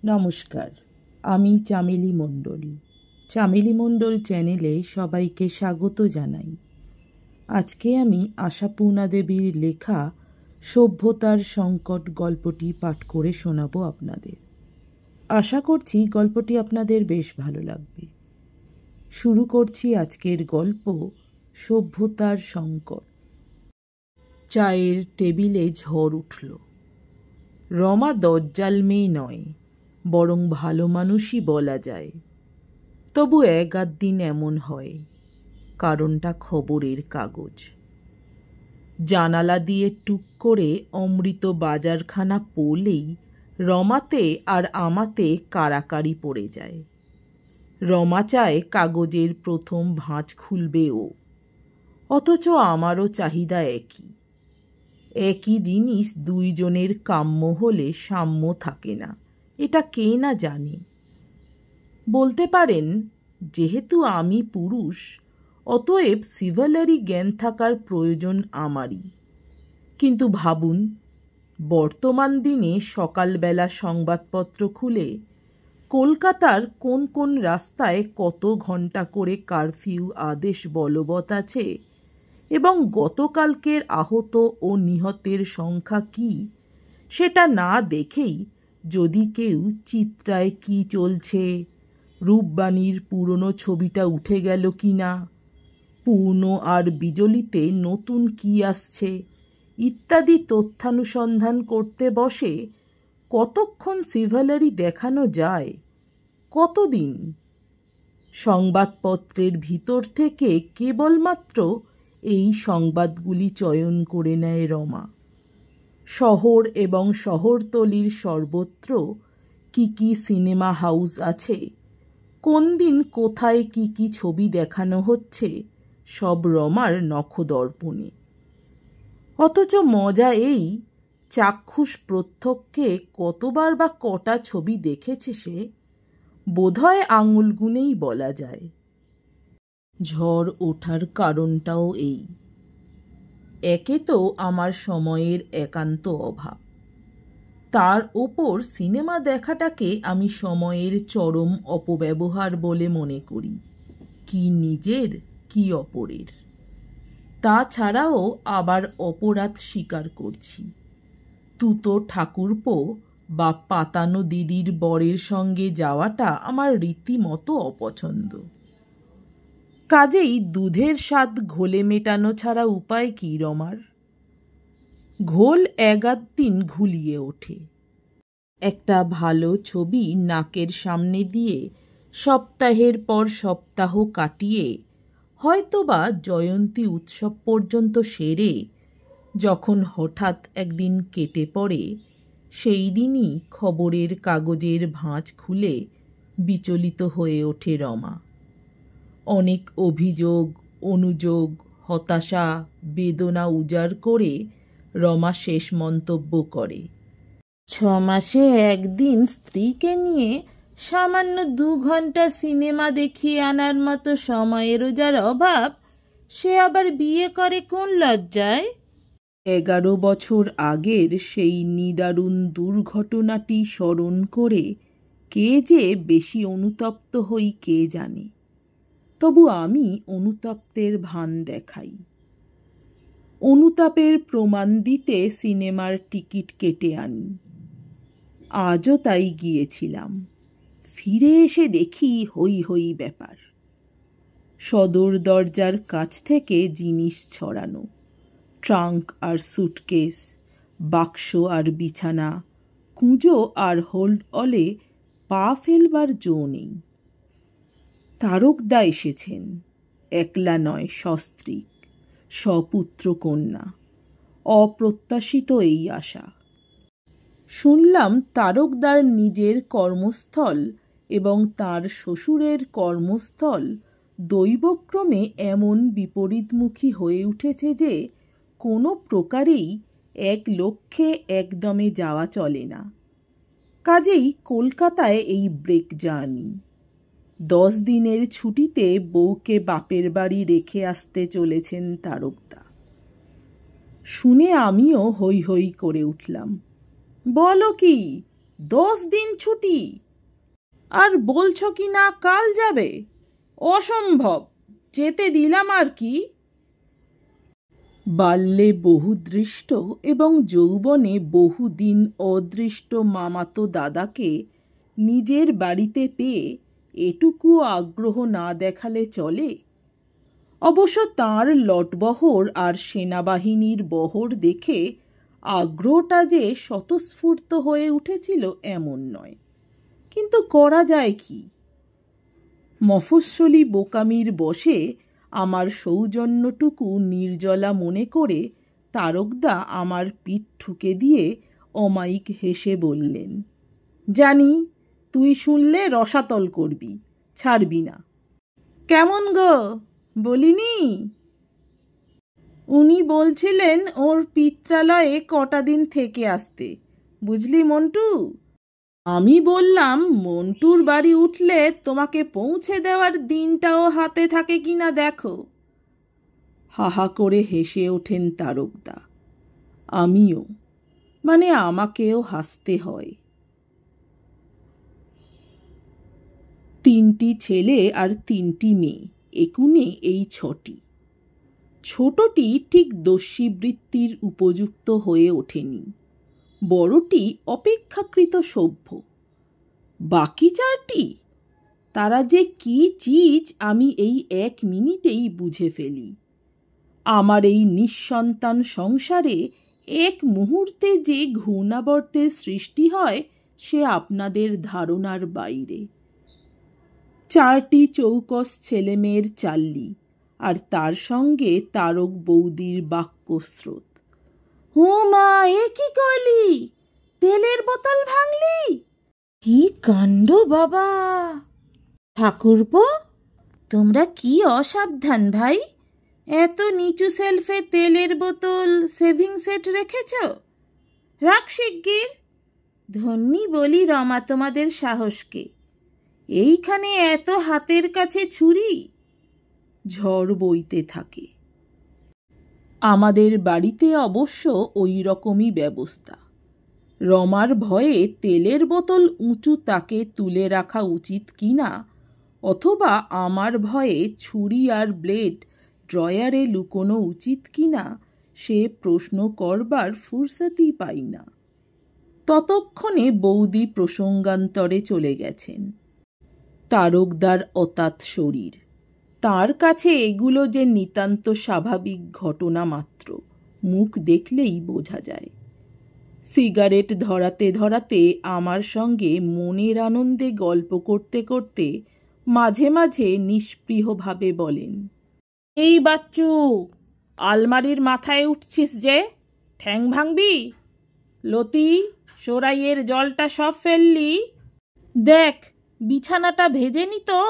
নমস্কার, আমি চামেলি মণ্ডল। চামেলি মণ্ডল চ্যানেলে সবাইকে স্বাগত জানাই। আজকে আমি আশাপূর্ণা দেবীর লেখা সভ্যতার সংকট গল্পটি পাঠ করে শোনাবো আপনাদের। আশা করছি গল্পটি আপনাদের বেশ ভালো লাগবে। শুরু করছি আজকের গল্প, সভ্যতার সংকট। চায়ের টেবিলে ঝড় উঠল। রমা দজ্জাল মেয়ে নয়, বরং ভালো মানুষই বলা যায়। তবু এক আধ দিন এমন হয়, কারণটা খবরের কাগজ। জানালা দিয়ে টুক করে অমৃত বাজারখানা পড়লেই রমাতে আর আমাতে কারাকারি পড়ে যায়। রমা চায় কাগজের প্রথম ভাঁজ খুলবে ও, অথচ আমারও চাহিদা একই। একই জিনিস দুইজনের কাম্য হলে সাম্য থাকে না, এটা কে না জানে। বলতে পারেন, যেহেতু আমি পুরুষ, অতএব সিভালারি জ্ঞান থাকার প্রয়োজন আমারই। কিন্তু ভাবুন, বর্তমান দিনে সকালবেলা সংবাদপত্র খুলে কলকাতার কোন কোন রাস্তায় কত ঘন্টা করে কারফিউ আদেশ বলবৎ আছে এবং গতকালকের আহত ও নিহতের সংখ্যা কি, সেটা না দেখেই যদি কেউ চিত্রায় কি চলছে, রূপবাণীর পুরনো ছবিটা উঠে গেল কি না, পূর্ণ আর বিজলিতে নতুন কি আসছে ইত্যাদি তথ্যানুসন্ধান করতে বসে, কতক্ষণ সিভালারি দেখানো যায়, কতদিন? সংবাদপত্রের ভিতর থেকে কেবলমাত্র এই সংবাদগুলি চয়ন করে নেয় রমা। শহর এবং শহরতলির সর্বত্র কি কি সিনেমা হাউস আছে, কোন দিন কোথায় কি কি ছবি দেখানো হচ্ছে, সব রমার নখদর্পণে। অথচ মজা এই, চাক্ষুষ প্রত্যক্ষে কতবার বা কটা ছবি দেখেছে সে, বোধহয় আঙুল গুনেই বলা যায়। ঝড় ওঠার কারণটাও এই। একে তো আমার সময়ের একান্ত অভাব, তার ওপর সিনেমা দেখাটাকে আমি সময়ের চরম অপব্যবহার বলে মনে করি, কি নিজের কি অপরের। তাছাড়াও আবার অপরাধ স্বীকার করছি, তুতো ঠাকুরপো বা পাতানো দিদির বরের সঙ্গে যাওয়াটা আমার রীতিমতো অপছন্দ। কাজেই দুধের স্বাদ ঘোলে মেটানো ছাড়া উপায় কি রমার? ঘোল এগাদ দিন ঘুলিয়ে ওঠে। একটা ভালো ছবি নাকের সামনে দিয়ে সপ্তাহের পর সপ্তাহ কাটিয়ে, হয়তোবা জয়ন্তী উৎসব পর্যন্ত সেরে, যখন হঠাৎ একদিন কেটে পড়ে, সেই দিনই খবরের কাগজের ভাঁজ খুলে বিচলিত হয়ে ওঠে রমা। অনেক অভিযোগ, অনুযোগ, হতাশা, বেদনা উজাড় করে রমা শেষ মন্তব্য করে, 6 মাসে একদিন স্ত্রীকে নিয়ে সামান্য 2 ঘন্টা সিনেমা দেখিয়ে আনার মতো সময়েরও যার অভাব, সে আবার বিয়ে করে কোন লজ্জায়? 11 বছর আগের সেই নিদারুণ দুর্ঘটনাটি স্মরণ করে কে যে বেশি অনুতপ্ত হই কে জানে। তবু আমি অনুতপ্তের ভান দেখাই। অনুতাপের প্রমাণ দিতে সিনেমার টিকিট কেটে আনি। আজও তাই গিয়েছিলাম। ফিরে এসে দেখি হই হই ব্যাপার। সদর দরজার কাছ থেকে জিনিস ছড়ানো, ট্রাঙ্ক আর সুটকেস, বাক্স আর বিছানা, কুঁজো আর হোল্ড অলে পা ফেলবার জো নেই। তারকদা এসেছেন, একলা নয়, সস্ত্রীক, সপুত্র কন্যা। অপ্রত্যাশিত এই আশা। শুনলাম তারকদার নিজের কর্মস্থল এবং তার শ্বশুরের কর্মস্থল দৈবক্রমে এমন বিপরীতমুখী হয়ে উঠেছে যে কোনো প্রকারেই এক লক্ষ্যে একদমে যাওয়া চলে না। কাজেই কলকাতায় এই ব্রেক জার্নি। 10 দিনের ছুটিতে বউকে বাপের বাড়ি রেখে আসতে চলেছেন তারকদা। শুনে আমিও হই হই করে উঠলাম। বলো কি, 10 দিন ছুটি, আর বলছো কি না কাল যাবে? অসম্ভব, যেতে দিলাম আর কি। বাল্যে বহুদৃষ্ট এবং যৌবনে বহুদিন অদৃষ্ট মামাতো দাদাকে নিজের বাড়িতে পেয়ে এটুকু আগ্রহ না দেখালে চলে? অবশ্য তাঁর লটবহর আর সেনাবাহিনীর বহর দেখে আগ্রহটা যে স্বতঃস্ফূর্ত হয়ে উঠেছিল এমন নয়, কিন্তু করা যায় কি? মফস্বলী বোকামির বশে আমার সৌজন্যটুকু নির্জলা মনে করে তারকদা আমার পিঠ ঠুকে দিয়ে অমায়িক হেসে বললেন, জানি তুই শুনলে রসাতল করবি, ছাড়বি না। কেমন গো, বলিনি? উনি বলছিলেন ওর পিত্রালয়ে কটা দিন থেকে আসতে, বুঝলি মন্টু। আমি বললাম মন্টুর বাড়ি উঠলে তোমাকে পৌঁছে দেওয়ার দিনটাও হাতে থাকে কিনা দেখো। হাহা করে হেসে ওঠেন তারকদা। আমিও, মানে আমাকেও হাসতে হয়। 3টি ছেলে আর 3টি মেয়ে, একুনে এই 6টি। ছোটটি ঠিক দস্যিবৃত্তির উপযুক্ত হয়ে ওঠেনি, বড়টি অপেক্ষাকৃত সভ্য। বাকি 4টি, তারা যে কি চিজ আমি এই 1 মিনিটেই বুঝে ফেলি। আমার এই নিঃসন্তান সংসারে এক মুহূর্তে যে ঘূর্ণাবর্তের সৃষ্টি হয় সে আপনাদের ধারণার বাইরে। 4টি চৌকস ছেলেমেয়ের চাল্লি, আর তার সঙ্গে তারক বৌদির বাক্যস্রোত। ও মা, এ কি করলি? তেলের বোতল ভাঙলি? কি কাণ্ড বাবা! ঠাকুরপো, তোমরা কি অসাবধান ভাই! এত নিচু সেলফে তেলের বোতল, সেভিং সেট রেখেছ? রাখ শিগগির। ধন্যি বলি রমা তোমাদের সাহসকে, এইখানে এত হাতের কাছে ছুরি। ঝড় বইতে থাকে। আমাদের বাড়িতে অবশ্য ওই রকমই ব্যবস্থা। রমার ভয়ে তেলের বোতল উঁচু তাকে তুলে রাখা উচিত কিনা, অথবা আমার ভয়ে ছুরি আর ব্লেড ড্রয়ারে লুকোনো উচিত কিনা, সে প্রশ্ন করবার ফুরসতই পাই না। ততক্ষণে বৌদি প্রসঙ্গান্তরে চলে গেছেন। তারকদার অতাত শরীর, তার কাছে এগুলো যে নিতান্ত স্বাভাবিক ঘটনা মাত্র, মুখ দেখলেই বোঝা যায়। সিগারেট ধরাতে ধরাতে আমার সঙ্গে মনের আনন্দে গল্প করতে করতে মাঝে মাঝে নিষ্পৃহভাবে বলেন, এই বাচ্চু, আলমারির মাথায় উঠছিস যে, ঠ্যাং ভাঙবি? লতি, সরাইয়ের জলটা সব ফেললি? দেখ বিছানাটা ভেজে নি তো?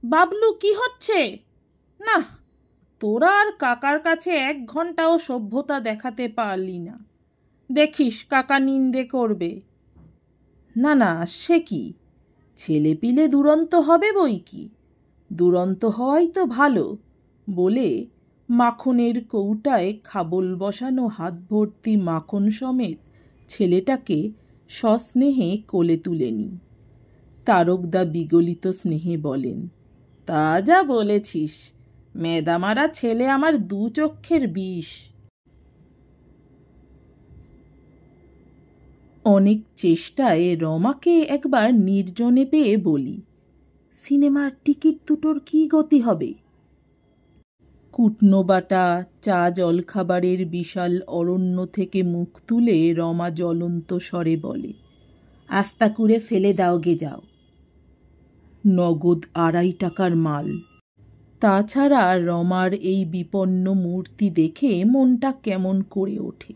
বাবলু, কি হচ্ছে? না, তোরা আর কাকার কাছে 1 ঘন্টাও সভ্যতা দেখাতে পারলি না। দেখিস কাকা নিন্দে করবে। না না, সে কি, ছেলেপিলে দুরন্ত হবে বই কি, দুরন্ত হওয়াই তো ভালো বলে মাখনের কৌটায় খাবল বসানো হাত ভর্তি মাখন সমেত ছেলেটাকে সস্নেহে কোলে তুলে নি। তারকদা বিগলিত স্নেহে বলেন, তা যা বলেছিস, মেদামারা ছেলে আমার 2 চক্ষের বিষ। অনেক চেষ্টায় রমাকে একবার নির্জনে পেয়ে বলি, সিনেমার টিকিট দুটোর কি গতি হবে? কুটনো বাটা চা জলখাবারের বিশাল অরণ্য থেকে মুখ তুলে রমা জ্বলন্ত স্বরে বলে, আস্তা করে ফেলে দাও গে যাও। নগদ 2.5 টাকার মাল। তাছাড়া রমার এই বিপন্ন মূর্তি দেখে মনটা কেমন করে ওঠে।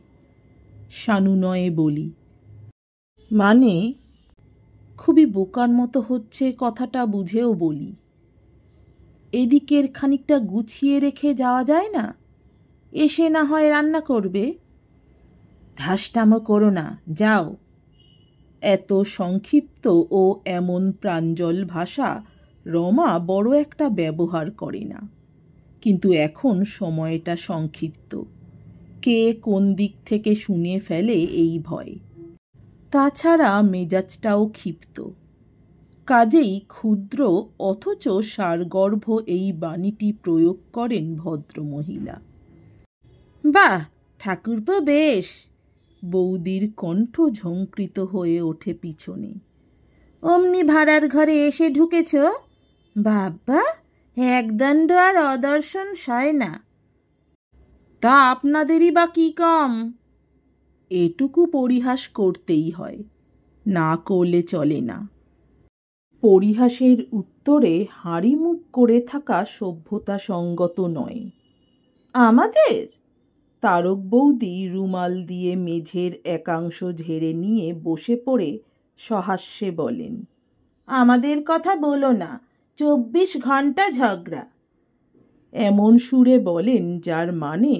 সানুনয়ে বলি, মানে? খুবই বোকার মতো হচ্ছে কথাটা বুঝেও বলি, এদিকের খানিকটা গুছিয়ে রেখে যাওয়া যায় না? এসে না হয় রান্না করবে। ধাসটামো করো না, যাও। এত সংক্ষিপ্ত ও এমন প্রাঞ্জল ভাষা রমা বড় একটা ব্যবহার করে না, কিন্তু এখন সময়টা সংক্ষিপ্ত, কে কোন দিক থেকে শুনে ফেলে এই ভয়। তাছাড়া মেজাজটাও ক্ষিপ্ত। কাজেই ক্ষুদ্র অথচ সারগর্ভ এই বাণীটি প্রয়োগ করেন ভদ্রমহিলা। বাহ, ঠাকুরপো বেশ। বৌদির কণ্ঠ ঝঙ্কৃত হয়ে ওঠে পিছনে। অমনি ভাড়ার ঘরে এসে ঢুকেছ? বাবা, একদণ্ড আর অদর্শন সয় না। তা আপনাদেরই বা কি কম? এটুকু পরিহাস করতেই হয়, না করলে চলে না। পরিহাসের উত্তরে হাঁড়ি মুখ করে থাকা সভ্যতা সঙ্গত নয়। আমাদের? তারক বৌদি রুমাল দিয়ে মেঝের একাংশ ঝেড়ে নিয়ে বসে পড়ে সহাস্যে বলেন, আমাদের কথা বলো না, 24 ঘন্টা ঝগড়া। এমন সুরে বলেন যার মানে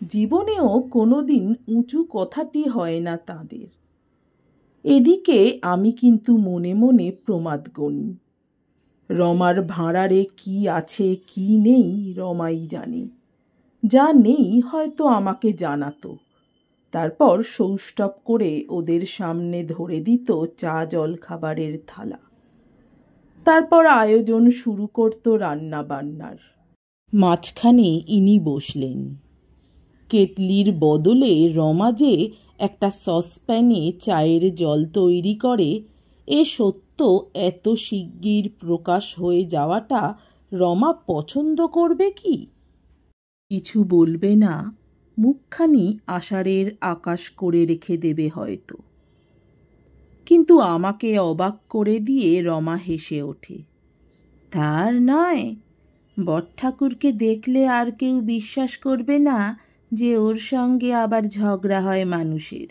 জীবনেও কোনোদিন উঁচু কথাটি হয় না তাদের। এদিকে আমি কিন্তু মনে মনে প্রমাদ গণি। রমার ভাঁড়ারে কি আছে কি নেই রমাই জানে। যা নেই হয়তো আমাকে জানাতো, তারপর সৌষ্ঠব করে ওদের সামনে ধরে দিত চা জল খাবারের থালা। তারপর আয়োজন শুরু করত রান্না বান্নার। মাঝখানে ইনি বসলেন। কেটলির বদলে রমা যে একটা সসপ্যানে চায়ের জল তৈরি করে, এ সত্য এত শিগগির প্রকাশ হয়ে যাওয়াটা রমা পছন্দ করবে কি? কিছু বলবে না, মুখখানি আষাঢ়ের আকাশ করে রেখে দেবে হয়তো। কিন্তু আমাকে অবাক করে দিয়ে রমা হেসে ওঠে। তার নয়, বড়ঠাকুরকে দেখলে আর কেউ বিশ্বাস করবে না যে ওর সঙ্গে আবার ঝগড়া হয় মানুষের।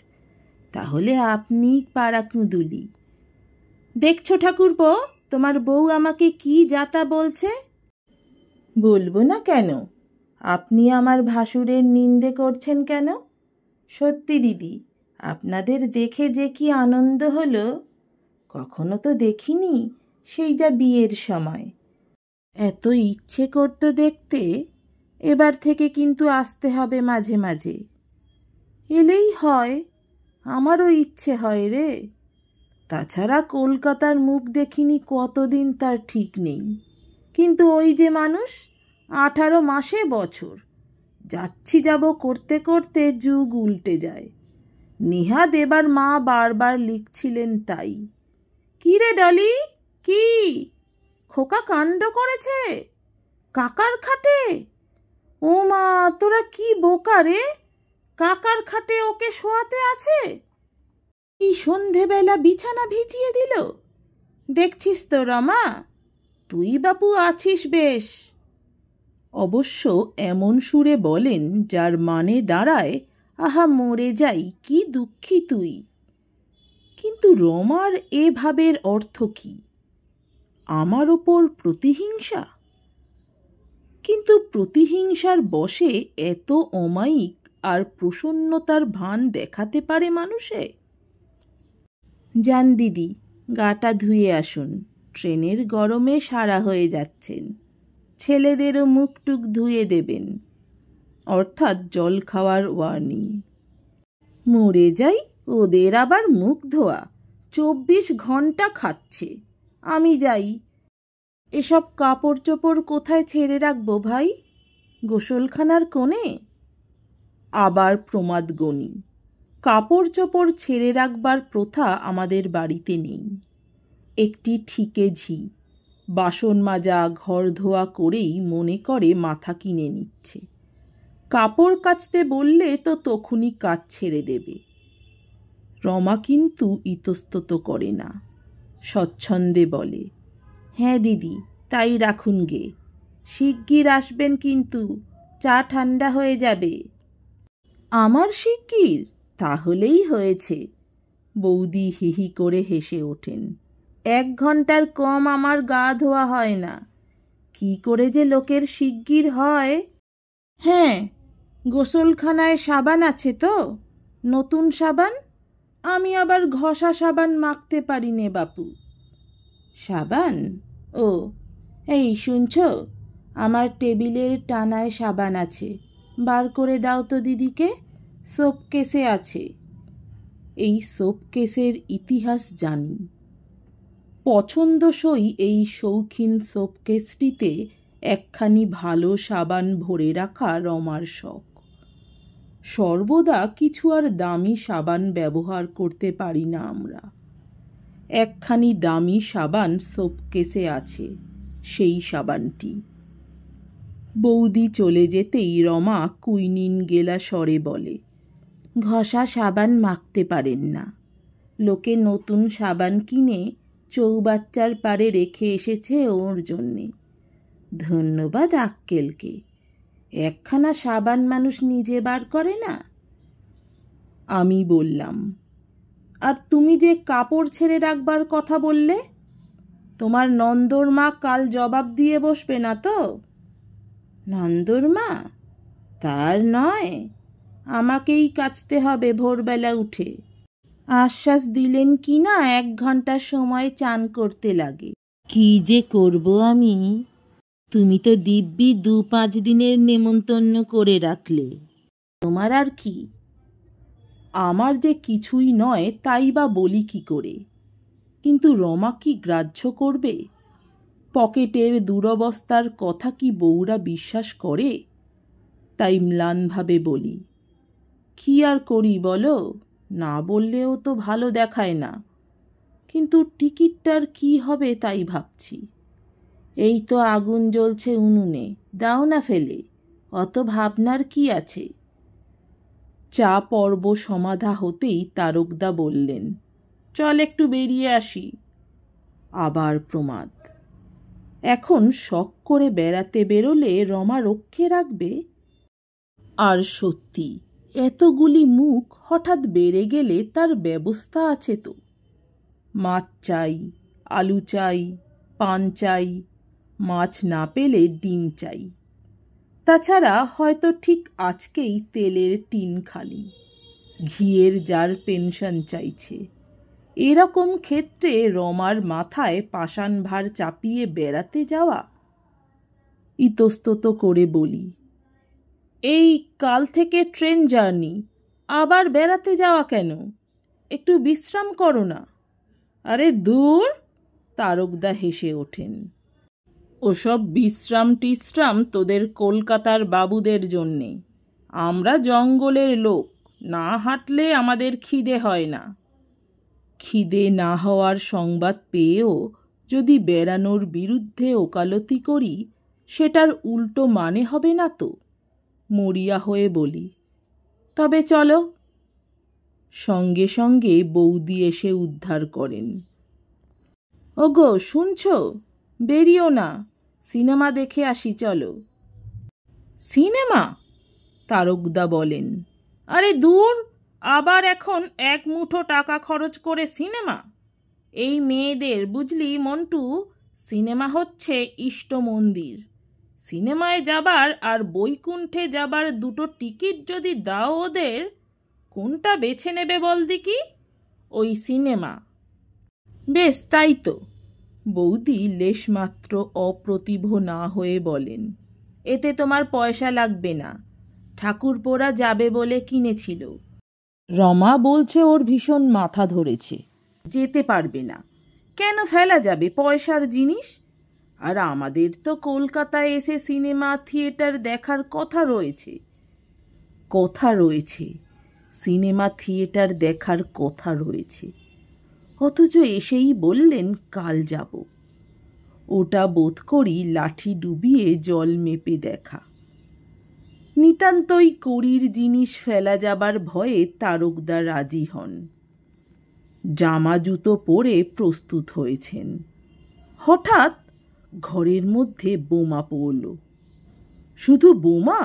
তাহলে আপনি পাড়া কুঁদুলি। দেখছো ঠাকুরপো, তোমার বউ আমাকে কি যাতা বলছে? বলবো না কেন? আপনি আমার ভাসুরের নিন্দে করছেন কেন? সত্যি দিদি, আপনাদের দেখে যে কি আনন্দ হলো, কখনো তো দেখিনি, সেই যা বিয়ের সময়। এত ইচ্ছে করতো দেখতে, এবার থেকে কিন্তু আসতে হবে মাঝে মাঝে। এলেই হয়, আমারও ইচ্ছে হয় রে। তাছাড়া কলকাতার মুখ দেখিনি কতদিন তার ঠিক নেই। কিন্তু ওই যে মানুষ, 18 মাসে বছর, যাচ্ছি যাব করতে করতে যুগ উল্টে যায়। নেহাদ এবার মা বারবার লিখছিলেন তাই। কি রে ডলি, কি খোকা কাণ্ড করেছে কাকার খাটে? ও মা, তোরা কি বোকা রে, কাকার খাটে ওকে শোয়াতে আছে? এই সন্ধেবেলা বিছানা ভিজিয়ে দিল। দেখছিস তো রমা, তুই বাপু আছিস বেশ। অবশ্য এমন সুরে বলেন যার মানে দাঁড়ায়, আহা মরে যাই, কি দুঃখী তুই। কিন্তু রমার এ ভাবের অর্থ কি? আমার ওপর প্রতিহিংসা? কিন্তু প্রতিহিংসার বশে এত অমায়িক আর প্রসন্নতার ভান দেখাতে পারে মানুষে? যান দিদি, গাটা ধুয়ে আসুন, ট্রেনের গরমে সারা হয়ে যাচ্ছেন। ছেলেদেরও মুখটুক ধুয়ে দেবেন। অর্থাৎ জল খাওয়ার ওয়ার্নিং। মরে যাই, ওদের আবার মুখ ধোয়া, 24 ঘন্টা খাচ্ছে। আমি যাই। এসব কাপড় চোপড় কোথায় ছেড়ে রাখবো ভাই? গোসলখানার কোণে? আবার প্রমাদ গণি। কাপড় চোপড় ছেড়ে রাখবার প্রথা আমাদের বাড়িতে নেই। একটি ঠিকে ঝি বাসন মাজা ঘর ধোয়া করেই মনে করে মাথা কিনে নিচ্ছে। কাপড় কাচতে বললে তো তখনই কাজ ছেড়ে দেবে। রমা কিন্তু ইতস্তত করে না, স্বচ্ছন্দে বলে, হ্যাঁ দিদি, তাই রাখুন গে। শিগগির আসবেন কিন্তু, চা ঠান্ডা হয়ে যাবে। আমার শিগগির? তাহলেই হয়েছে। বৌদি হিহি করে হেসে ওঠেন। 1 ঘন্টার কম আমার গা ধোয়া হয় না। কি করে যে লোকের শিগগির হয়। হ্যাঁ, গোসলখানায় সাবান আছে তো? নতুন সাবান? আমি আবার ঘষা সাবান মাখতে পারি নে বাপু। সাবান? ও, এই শুনছ, আমার টেবিলের টানায় সাবান আছে, বার করে দাও তো দিদিকে, সোপ কেসে আছে। এই সোপকেসের ইতিহাস জানি। পছন্দসই এই শৌখিন সোপকেসটিতে একখানি ভালো সাবান ভরে রাখা রমার শখ। সর্বদা কিছু আর দামি সাবান ব্যবহার করতে পারি না আমরা। একখানি দামি সাবান সোপকেসে আছে, সেই সাবানটি। বৌদি চলে যেতেই রমা কুইনিন গেলা স্বরে বলে, ঘষা সাবান মাখতে পারেন না। লোকে নতুন সাবান কিনে চৌবাচ্চার পারে রেখে এসেছে ওর জন্যে। ধন্যবাদ আক্কেলকে, একখানা সাবান মানুষ নিজে বার করে না। আমি বললাম, আর তুমি যে কাপড় ছেড়ে রাখবার কথা বললে, তোমার নন্দর মা কাল জবাব দিয়ে বসবে না তো? নন্দর মা? তার নয়, আমাকেই কাচতে হবে ভোরবেলা উঠে। আশ্বাস দিলেন কি না 1 ঘন্টা সময় চান করতে লাগে। কি যে করব আমি? তুমি তো দিব্যি 2-5 দিনের নেমন্তন্ন করে রাখলে। তোমার আর কি? আমার যে কিছুই নয় তাই বা বলি কি করে? কিন্তু রমা কি গ্রাহ্য করবে? পকেটের দুরবস্থার কথা কি বউরা বিশ্বাস করে? তাই ম্লানভাবে বলি, কি আর করি বলো? না বললেও তো ভালো দেখায় না। কিন্তু টিকিটটার কি হবে তাই ভাবছি। এই তো আগুন জ্বলছে উনুনে, দাও না ফেলে, অত ভাবনার কি আছে? চা পর্ব সমাধা হতেই তারকদা বললেন, চল একটু বেরিয়ে আসি। আবার প্রমাদ। এখন শখ করে বেড়াতে বেরোলে রমা রক্ষে রাখবে? আর সত্যি এতগুলি মুখ হঠাৎ বেড়ে গেলে তার ব্যবস্থা আছে তো। মাছ চাই, আলু চাই, পান চাই, মাছ না পেলে ডিম চাই। তাছাড়া হয়তো ঠিক আজকেই তেলের টিন খালি, ঘিয়ের জার পেনশন চাইছে। এরকম ক্ষেত্রে রমার মাথায় পাষাণ ভার চাপিয়ে বেড়াতে যাওয়া? ইতস্তত করে বলি, এই কাল থেকে ট্রেন জার্নি, আবার বেড়াতে যাওয়া কেন? একটু বিশ্রাম করো না। আরে দূর, তারকদা হেসে ওঠেন। ওসব বিশ্রাম টিশ্রাম তোদের কলকাতার বাবুদের জন্যে। আমরা জঙ্গলের লোক, না হাঁটলে আমাদের খিদে হয় না। খিদে না হওয়ার সংবাদ পেয়েও যদি বেড়ানোর বিরুদ্ধে ওকালতি করি, সেটার উল্টো মানে হবে না তো? মরিয়া হয়ে বলি, তবে চলো। সঙ্গে সঙ্গে বৌদি এসে উদ্ধার করেন। ওগো শুনছো, বেরিও না, সিনেমা দেখে আসি চলো। সিনেমা? তারকদা বলেন, আরে দূর, আবার এখন 1 মুঠো টাকা খরচ করে সিনেমা? এই মেয়েদের বুঝলি মন্টু, সিনেমা হচ্ছে ইষ্ট মন্দির। সিনেমায় যাবার আর বৈকুণ্ঠে যাবার 2টো টিকিট যদি দাও ওদের, কোনটা বেছে নেবে বল দেখি? ওই সিনেমা। বেশ তাই তো। বৌদি লেশমাত্র অপ্রতিভ না হয়ে বলেন, এতে তোমার পয়সা লাগবে না, ঠাকুরপোরা যাবে বলে কিনেছিল। রমা বলছে ওর ভীষণ মাথা ধরেছে, যেতে পারবে না। কেন ফেলা যাবে পয়সার জিনিস? আর আমাদের তো কলকাতায় এসে সিনেমা থিয়েটার দেখার কথা রয়েছে। সিনেমা থিয়েটার দেখার কথা রয়েছে, অথচ এসেই বললেন কাল যাব। ওটা বোধ করি লাঠি ডুবিয়ে জল মেপে দেখা। নিতান্তই কড়ির জিনিস ফেলা যাবার ভয়ে তারকদা রাজি হন। জামা জুতো পরে প্রস্তুত হয়েছেন। হঠাৎ ঘরের মধ্যে বোমা পড়ল। শুধু বোমা,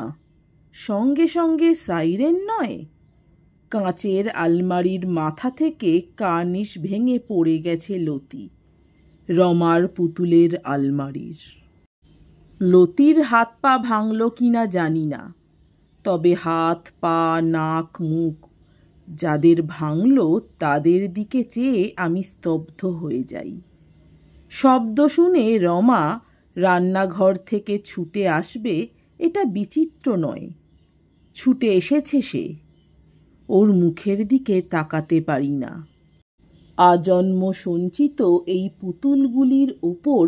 সঙ্গে সঙ্গে সাইরেন নয়, কাঁচের আলমারির মাথা থেকে কার্নিশ ভেঙে পড়ে গেছে লতি, রমার পুতুলের আলমারির। লতির হাত পা ভাঙল কিনা জানি না, তবে হাত পা নাক মুখ যাদের ভাঙল তাদের দিকে চেয়ে আমি স্তব্ধ হয়ে যাই। শব্দ শুনে রমা রান্নাঘর থেকে ছুটে আসবে এটা বিচিত্র নয়। ছুটে এসেছে সে। ওর মুখের দিকে তাকাতে পারি না। আজন্ম সঞ্চিত এই পুতুলগুলির ওপর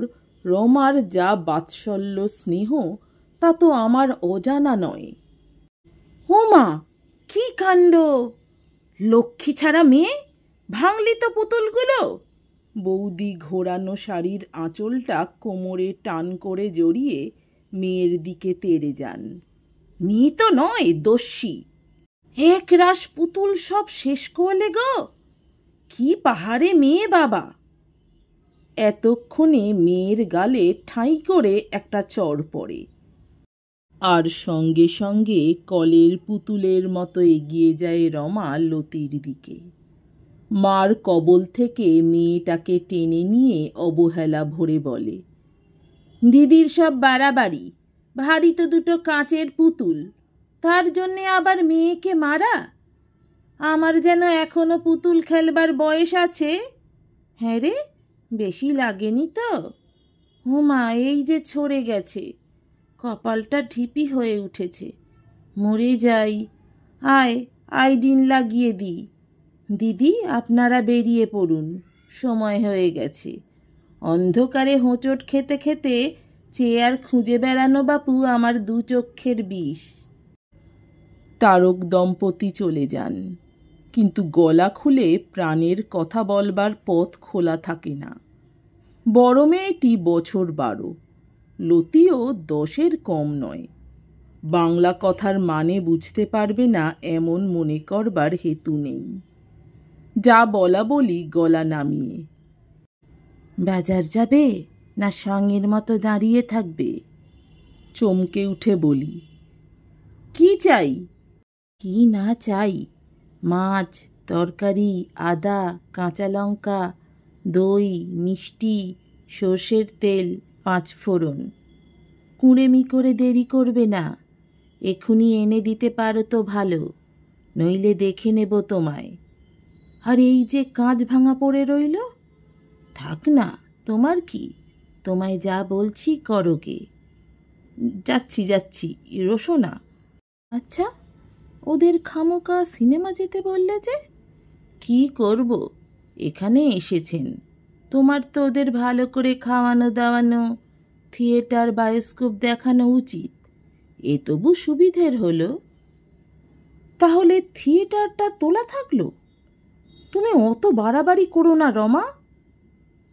রমার যা বাৎসল্য স্নেহ তা তো আমার অজানা নয়। হোমা, কি কাণ্ড! লক্ষ্মী ছাড়া মেয়ে, ভাঙলি তো পুতুলগুলো। বৌদি ঘোরানো শাড়ির আঁচলটা কোমরে টান করে জড়িয়ে মেয়ের দিকে তেড়ে যান। মেয়ে তো নয়, দস্যি। এক রাশ পুতুল সব শেষ করলে গো। কি পাহাড়ে মেয়ে বাবা! এতক্ষণে মেয়ের গালে ঠাঁই করে একটা চড় পড়ে, আর সঙ্গে সঙ্গে কলের পুতুলের মতো এগিয়ে যায় রমা লতির দিকে। মার কবল থেকে মেয়েটাকে টেনে নিয়ে অবহেলা ভরে বলে, দিদির সব বাড়াবাড়ি, ভারী তো দুটো কাঁচের পুতুল, তার জন্যে আবার মেয়েকে মারা। আমার যেন এখনো পুতুল খেলবার বয়স আছে। হ্যাঁ রে, বেশি লাগেনি তো? হুমা, এই যে ছড়ে গেছে, কপালটা ঢিপি হয়ে উঠেছে। মরে যাই, আয় আইডিন লাগিয়ে দিই। দিদি, আপনারা বেরিয়ে পড়ুন, সময় হয়ে গেছে। অন্ধকারে হোঁচট খেতে খেতে চেয়ার খুঁজে বেড়ানো বাপু আমার দু চক্ষের বিষ। তারক দম্পতি চলে যান, কিন্তু গলা খুলে প্রাণের কথা বলবার পথ খোলা থাকে না। বড় মেয়েটি বছর 12, লতিও 10-এর কম নয়। বাংলা কথার মানে বুঝতে পারবে না এমন মনে করবার হেতু নেই। যা বলা বলি গলা নামিয়ে। বাজার যাবে না সঙ্গের মতো দাঁড়িয়ে থাকবে? চমকে উঠে বলি, কি চাই? কি না চাই? মাছ, তরকারি, আদা, কাঁচা লঙ্কা, দই, মিষ্টি, সর্ষের তেল, 5 ফোড়ন। কুঁড়েমি করে দেরি করবে না, এক্ষুনি এনে দিতে পারো তো ভালো, নইলে দেখে নেব তোমায়। আর এই যে কাঁচ ভাঙা পড়ে রইল, থাক না, তোমার কি, তোমায় যা বলছি করো গে। যাচ্ছি যাচ্ছি, রোশো না। আচ্ছা, ওদের খামোকা সিনেমা যেতে বললে যে? কি করব, এখানে এসেছেন, তোমার তো ওদের ভালো করে খাওয়ানো দাওয়ানো, থিয়েটার বায়োস্কোপ দেখানো উচিত। এ তবু সুবিধের হলো। তাহলে থিয়েটারটা তোলা থাকলো? তুমি অত বাড়াবাড়ি করো না রমা।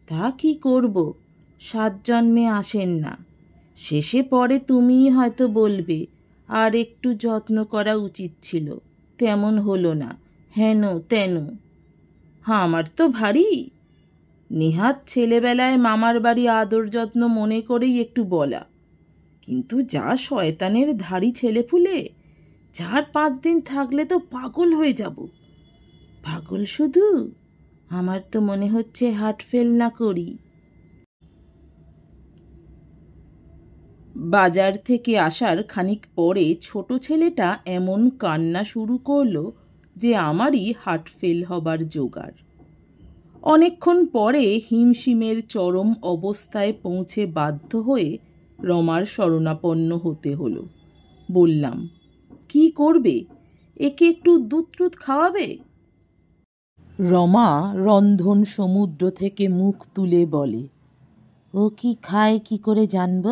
তা কি করব, 7 জন্মে আসেন না, শেষে পরে তুমিই হয়তো বলবে আর একটু যত্ন করা উচিত ছিল, তেমন হলো না, হেন তেন। আমার তো ভারী। নেহাত ছেলেবেলায় মামার বাড়ি আদর যত্ন মনে করেই একটু বলা, কিন্তু যা শয়তানের ধাড়ি ছেলেপুলে, 4-5 দিন থাকলে তো পাগল হয়ে যাব। পাগল শুধু? আমার তো মনে হচ্ছে হার্ট ফেল না করি। বাজার থেকে আসার খানিক পরে ছোট ছেলেটা এমন কান্না শুরু করলো যে আমারই হার্ট ফেল হবার জোগাড়। অনেকক্ষণ পরে হিমশিমের চরম অবস্থায় পৌঁছে বাধ্য হয়ে রমার শরণাপন্ন হতে হলো। বললাম, কি করবে, একে একটু দুধ টুধ খাওয়াবে? রমা রন্ধন সমুদ্র থেকে মুখ তুলে বলে, ও কি খায় কি করে জানব?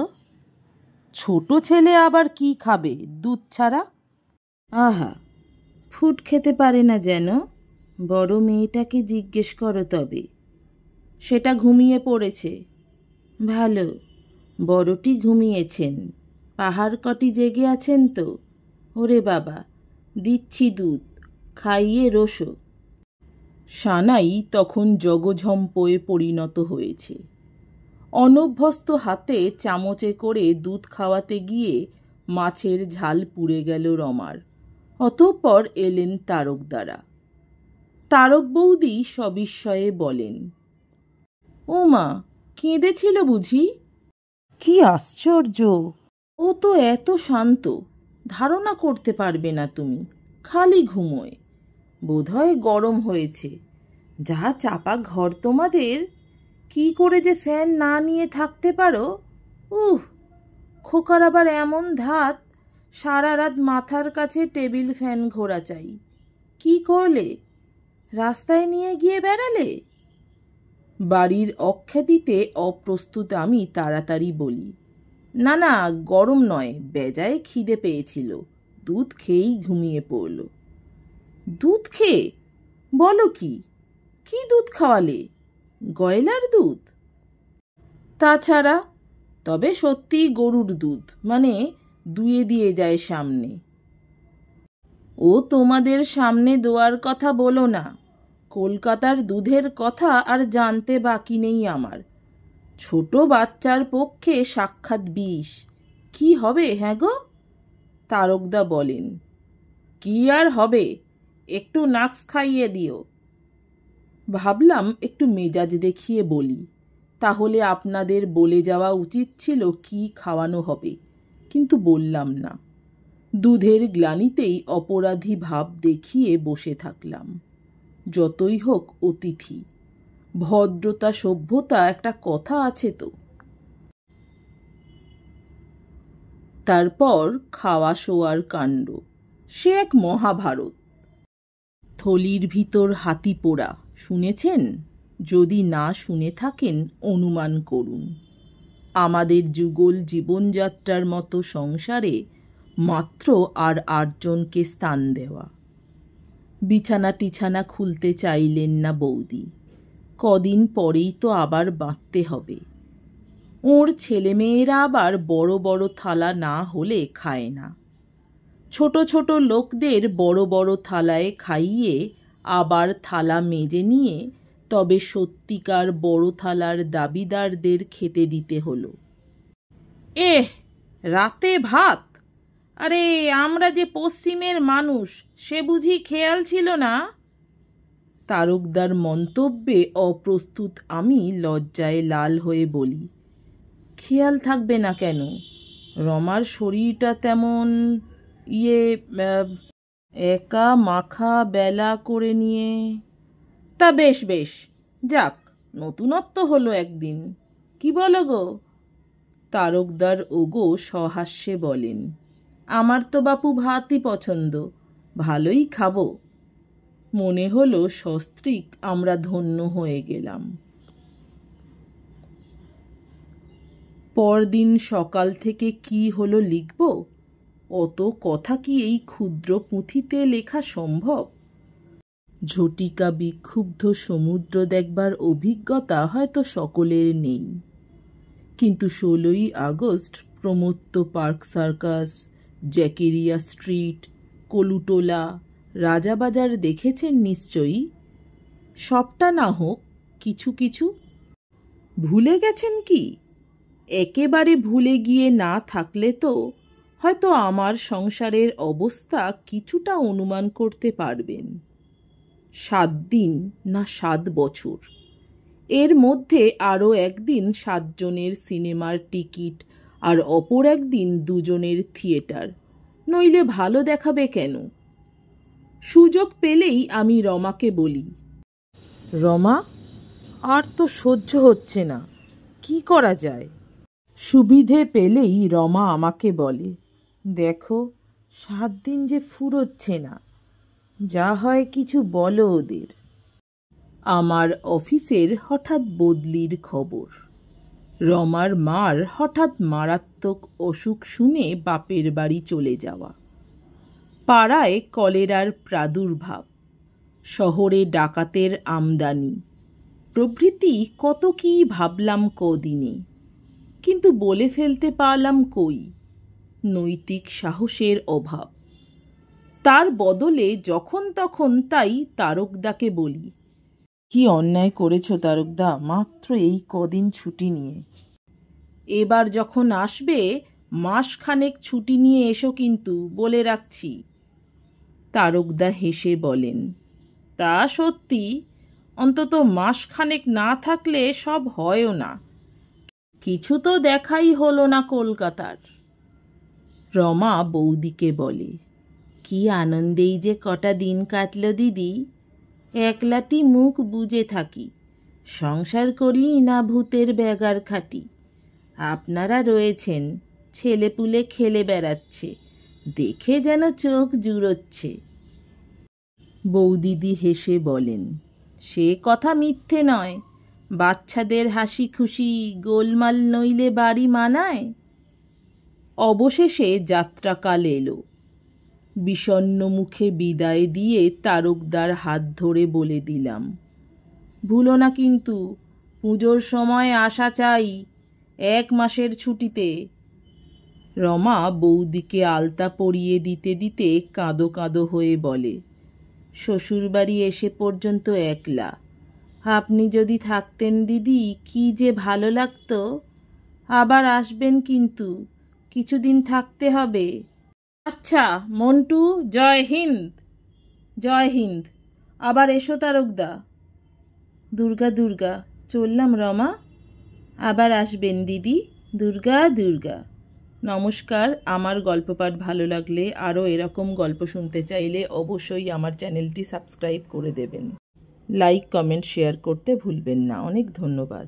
ছোট ছেলে আবার কি খাবে দুধ ছাড়া? আহা, ফুড খেতে পারে না যেন? বড় মেয়েটাকে জিজ্ঞেস করো তবে। সেটা ঘুমিয়ে পড়েছে। ভালো, বড়টি ঘুমিয়েছেন, পাহাড় কটি জেগে আছেন তো? ওরে বাবা, দিচ্ছি দুধ, খাইয়ে রোশো। সানাই তখন জগঝম্পয়ে পরিণত হয়েছে। অনভ্যস্ত হাতে চামচে করে দুধ খাওয়াতে গিয়ে মাছের ঝাল পুড়ে গেল রমার। অতঃপর এলেন তারকদারা। তারক বৌদি সবিস্ময়ে বলেন, ও মা, কেঁদেছিল বুঝি? কি আশ্চর্য, ও তো এত শান্ত, ধারণা করতে পারবে না তুমি, খালি ঘুমোয়। বোধহয় গরম হয়েছে। যা চাপা ঘর তোমাদের, কি করে যে ফ্যান না নিয়ে থাকতে পারো! খোকার আবার এমন ধাত, সারা রাত মাথার কাছে টেবিল ফ্যান ঘোরা চাই। কি করলে? রাস্তায় নিয়ে গিয়ে বেড়ালে? বাড়ির অখ্যাতিতে অপ্রস্তুত আমি তাড়াতাড়ি বলি, না না, গরম নয়, বেজায় খিদে পেয়েছিল, দুধ খেয়েই ঘুমিয়ে পড়ল। দুধ খেয়ে? বলো কি? কি দুধ খাওয়ালে? গয়লার দুধ? তাছাড়া? তবে সত্যি গরুর দুধ, মানে দুয়ে দিয়ে যায় সামনে। ও তোমাদের সামনে দোয়ার কথা বলো না, কলকাতার দুধের কথা আর জানতে বাকি নেই আমার। ছোট বাচ্চার পক্ষে সাক্ষাৎ বিষ। কি হবে হ্যাঁ গো? তারকদা বলেন, কি আর হবে, একটু নাক্স খাইয়ে দিও। ভাবলাম একটু মেজাজ দেখিয়ে বলি, তাহলে আপনাদের বলে যাওয়া উচিত ছিল কি খাওয়ানো হবে, কিন্তু বললাম না। দুধের গ্লানিতেই অপরাধী ভাব দেখিয়ে বসে থাকলাম। যতই হোক অতিথি, ভদ্রতা সভ্যতা একটা কথা আছে তো। তারপর খাওয়া শোয়ার কাণ্ড, সে এক মহাভারত। থলির ভিতর হাতি পোড়া শুনেছেন? যদি না শুনে থাকেন অনুমান করুন। আমাদের যুগল জীবনযাত্রার মতো সংসারে মাত্র আর 8 জনকে স্থান দেওয়া। বিছানা টিছানা খুলতে চাইলেন না বৌদি, কদিন পরেই তো আবার বাঁধতে হবে। ওর ছেলেমেয়েরা আবার বড় বড় থালা না হলে খায় না। ছোট ছোট লোকদের বড় বড় থালায় খাইয়ে আবার থালা মেজে নিয়ে তবে সত্যিকার বড় থালার দাবিদারদের খেতে দিতে হলো। রাতে ভাত? আরে আমরা যে পশ্চিমের মানুষ, সে বুঝি খেয়াল ছিল না? তারকদার মন্তব্যে অপ্রস্তুত আমি লজ্জায় লাল হয়ে বলি, খেয়াল থাকবে না কেন? রমার শরীরটা তেমন একা মাখা বেলা করে নিয়ে। তা বেশ বেশ, যাক, নতুনত্ব হলো একদিন, কি বলো গো? তারকদার ওগো সহাস্যে বলেন, আমার তো বাপু ভাতই পছন্দ, ভালোই খাবো। মনে হলো সস্ত্রীক আমরা ধন্য হয়ে গেলাম। পরদিন সকাল থেকে কি হলো লিখব? অত কথা কি এই ক্ষুদ্র পুঁথিতে লেখা সম্ভব? ঝটিকা বিক্ষুব্ধ সমুদ্র দেখবার অভিজ্ঞতা হয়তো সকলের নেই, কিন্তু 16ই আগস্ট প্রমত্ত পার্ক সার্কাস, জ্যাকেরিয়া স্ট্রিট, কলুটোলা, রাজাবাজার দেখেছেন নিশ্চয়ই। সবটা না হোক, কিছু কিছু। ভুলে গেছেন কি? একেবারে ভুলে গিয়ে না থাকলে তো হয়তো আমার সংসারের অবস্থা কিছুটা অনুমান করতে পারবেন। 7 দিন না 7 বছর, এর মধ্যে আরও একদিন 7 জনের সিনেমার টিকিট, আর অপর একদিন 2 জনের থিয়েটার, নইলে ভালো দেখাবে কেন? সুযোগ পেলেই আমি রমাকে বলি, রমা, আর তো সহ্য হচ্ছে না, কি করা যায়? সুবিধে পেলেই রমা আমাকে বলে, দেখো 7 দিন যে ফুরোচ্ছে না, যা হয় কিছু বলো ওদের। আমার অফিসের হঠাৎ বদলির খবর, রমার মার হঠাৎ মারাত্মক অসুখ শুনে বাপের বাড়ি চলে যাওয়া, পাড়ায় কলেরার প্রাদুর্ভাব, শহরে ডাকাতের আমদানি প্রভৃতি কত কী ভাবলাম কদিনে, কিন্তু বলে ফেলতে পারলাম কই, নৈতিক সাহসের অভাব। তার বদলে যখন তখন তাই তারকদাকে বলি, কি অন্যায় করেছ তারকদা, মাত্র এই কদিন ছুটি নিয়ে। এবার যখন আসবে মাসখানেক ছুটি নিয়ে এসো কিন্তু, বলে রাখছি। তারকদা হেসে বলেন, তা সত্যি, অন্তত মাসখানেক না থাকলে সব হয়ও না, কিছু তো দেখাই হলো না কলকাতার। রমা বৌদিকে বলে, কি আনন্দেই যে কটা দিন কাটল দিদি, একলাটি মুখ বুজে থাকি, সংসার করি না ভূতের ব্যাগার খাটি। আপনারা রয়েছেন, ছেলেপুলে খেলে বেড়াচ্ছে, দেখে যেন চোখ জুড়োচ্ছে। বৌদিদি হেসে বলেন, সে কথা মিথ্যে নয়। বাচ্চাদের হাসি খুশি গোলমাল নইলে বাড়ি মানায়। অবশেষে যাত্রাকাল এলো। বিষণ্ণ মুখে বিদায় দিয়ে তারকদার হাত ধরে বলে দিলাম, ভুলো না কিন্তু, পুজোর সময় আসা চাই, 1 মাসের ছুটিতে। রমা বৌদিকে আলতা পরিয়ে দিতে দিতে কাঁদো কাঁদো হয়ে বলে, শ্বশুরবাড়ি এসে পর্যন্ত একলা, আপনি যদি থাকতেন দিদি কি যে ভালো লাগতো। আবার আসবেন কিন্তু, কিছুদিন থাকতে হবে। আচ্ছা মন্টু, জয় হিন্দ। জয় হিন্দ। আবার এসো তারকদা। দুর্গা দুর্গা। চললাম রমা। আবার আসবেন দিদি। দুর্গা দুর্গা। নমস্কার। আমার গল্প পাঠ ভালো লাগলে, আরও এরকম গল্প শুনতে চাইলে অবশ্যই আমার চ্যানেলটি সাবস্ক্রাইব করে দেবেন। লাইক কমেন্ট শেয়ার করতে ভুলবেন না। অনেক ধন্যবাদ।